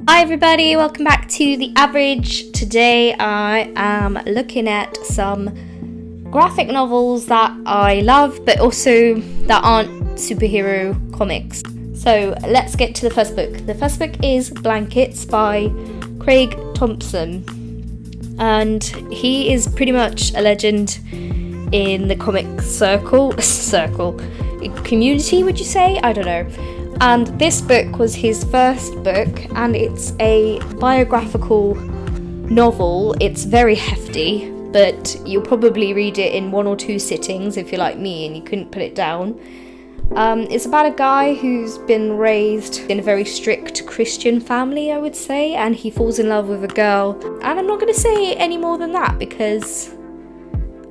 Hi everybody, welcome back to The Average. Today I am looking at some graphic novels that I love, but also that aren't superhero comics. So let's get to the first book. The first book is Blankets by Craig Thompson. And he is pretty much a legend in the comic community, would you say? I don't know. And this book was his first book, and it's a biographical novel. It's very hefty, but you'll probably read it in one or two sittings if you're like me and you couldn't put it down. It's about a guy who's been raised in a very strict Christian family, I would say, and he falls in love with a girl. And I'm not going to say any more than that because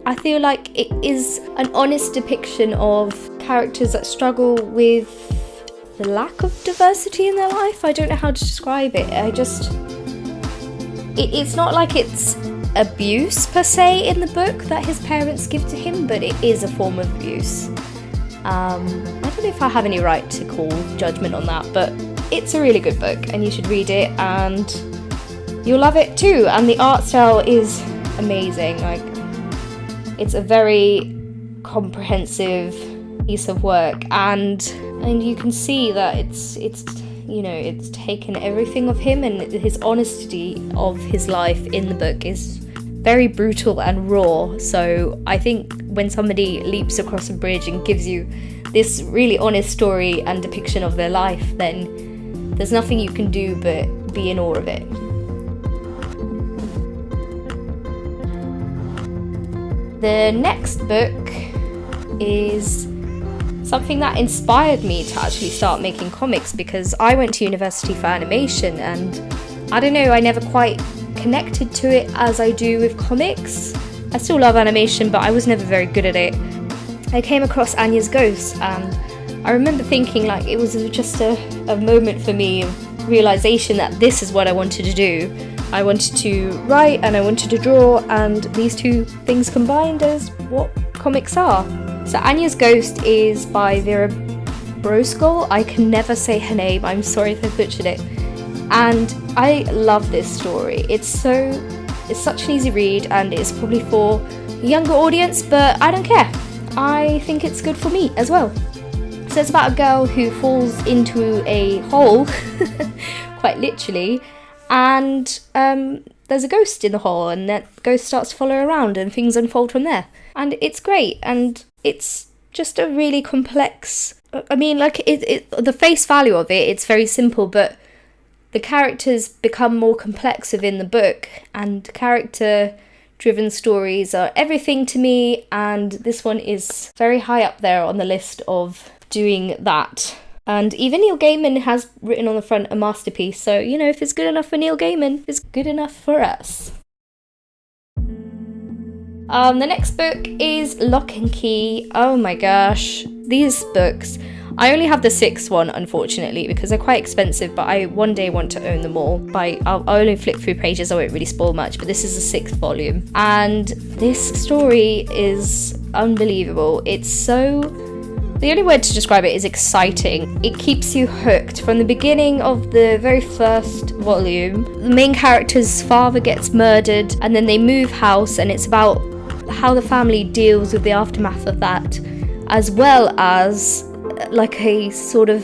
I feel like it is an honest depiction of characters that struggle with the lack of diversity in their life. I don't know how to describe it. It's not like it's abuse per se in the book that his parents give to him, but it is a form of abuse. I don't know if I have any right to call judgment on that, but it's a really good book and you should read it and you'll love it too. And the art style is amazing. Like, it's a very comprehensive piece of work, and you can see that it's taken everything of him, and his honesty of his life in the book is very brutal and raw. So I think when somebody leaps across a bridge and gives you this really honest story and depiction of their life, then there's nothing you can do but be in awe of it. The next book is something that inspired me to actually start making comics, because I went to university for animation and I don't know, I never quite connected to it as I do with comics. I still love animation, but I was never very good at it. I came across Nias Ghost and I remember thinking like it was just a moment for me of realization that this is what I wanted to do. I wanted to write and I wanted to draw, and these two things combined is what comics are. So Nias Ghost is by Vera Broskol. I can never say her name, I'm sorry if I butchered it. And I love this story. It's such an easy read, and it's probably for a younger audience, but I don't care. I think it's good for me as well. So it's about a girl who falls into a hole, quite literally, and there's a ghost in the hole, and that ghost starts to follow her around and things unfold from there. And it's great, and it's just a really complex, the face value of it, it's very simple, but the characters become more complex within the book, and character-driven stories are everything to me, and this one is very high up there on the list of doing that. And even Neil Gaiman has written on the front a masterpiece, so, if it's good enough for Neil Gaiman, it's good enough for us. The next book is Lock and Key. Oh my gosh, these books. I only have the sixth one, unfortunately, because they're quite expensive, but I one day want to own them all. I'll only flip through pages, I won't really spoil much, but this is the sixth volume. And this story is unbelievable. The only word to describe it is exciting. It keeps you hooked from the beginning of the very first volume. The main character's father gets murdered, and then they move house, and it's about how the family deals with the aftermath of that, as well as like a sort of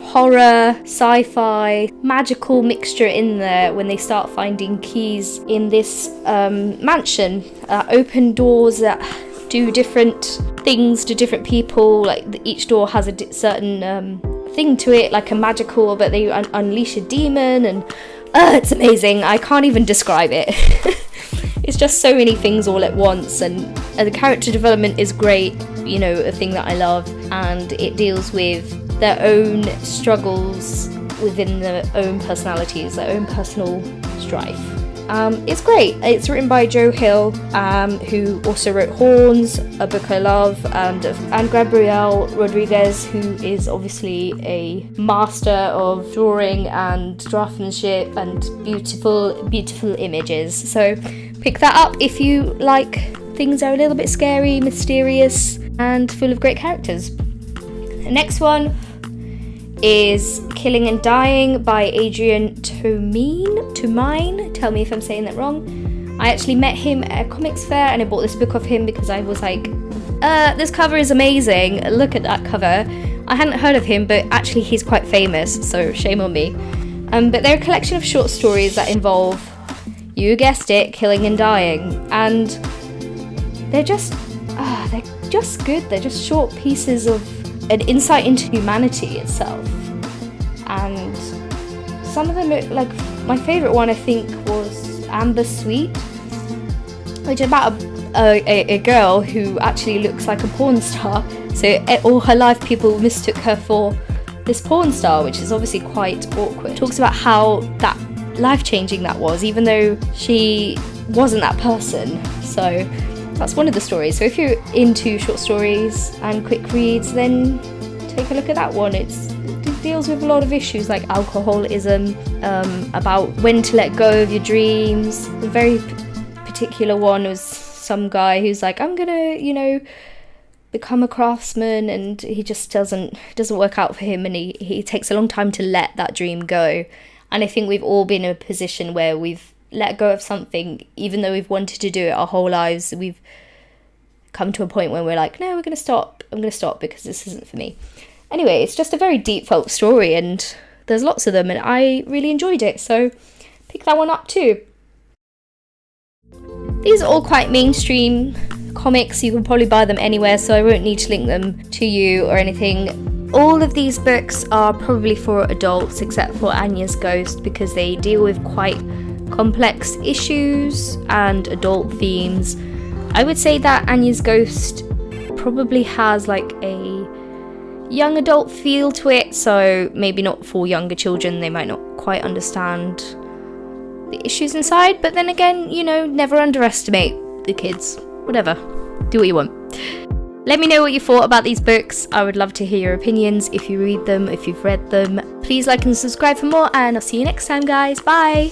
horror, sci-fi, magical mixture in there when they start finding keys in this mansion, open doors that do different things to different people. Like each door has a certain thing to it, like a magical, but they unleash a demon, and it's amazing. I can't even describe it. It's just so many things all at once, and the character development is great, a thing that I love, and it deals with their own struggles within their own personalities, their own personal strife. It's great. It's written by Joe Hill, who also wrote Horns, a book I love, and Gabriel Rodriguez, who is obviously a master of drawing and draftsmanship and beautiful, beautiful images. So pick that up if you like things that are a little bit scary, mysterious, and full of great characters. The next one is Killing and Dying by Adrian Tomine. Tell me if I'm saying that wrong. I actually met him at a comics fair and I bought this book of him because I was like, this cover is amazing, look at that cover. I hadn't heard of him, but actually he's quite famous, so shame on me. But they're a collection of short stories that involve, you guessed it, killing and dying, and they're just good. They're just short pieces of an insight into humanity itself. And some of them, like my favourite one I think was Amber Sweet, which is about a girl who actually looks like a porn star. So all her life people mistook her for this porn star, which is obviously quite awkward. Talks about how that life-changing that was, even though she wasn't that person. So that's one of the stories. So if you're into short stories and quick reads, then take a look at that one. It deals with a lot of issues like alcoholism, about when to let go of your dreams. The very particular one was some guy who's like, I'm gonna, become a craftsman, and he just doesn't work out for him, and he takes a long time to let that dream go. And I think we've all been in a position where we've let go of something, even though we've wanted to do it our whole lives. We've come to a point where we're like, no, I'm going to stop because this isn't for me. Anyway, it's just a very deep folk story, and there's lots of them, and I really enjoyed it, so pick that one up too. These are all quite mainstream comics. You can probably buy them anywhere, so I won't need to link them to you or anything. All of these books are probably for adults, except for Nias Ghost, because they deal with quite complex issues and adult themes. I would say that Nias Ghost probably has like a young adult feel to it, so maybe not for younger children. They might not quite understand the issues inside, but then again, never underestimate the kids. Whatever, do what you want. Let me know what you thought about these books. I would love to hear your opinions if you read them, if you've read them. Please like and subscribe for more, and I'll see you next time, guys. Bye!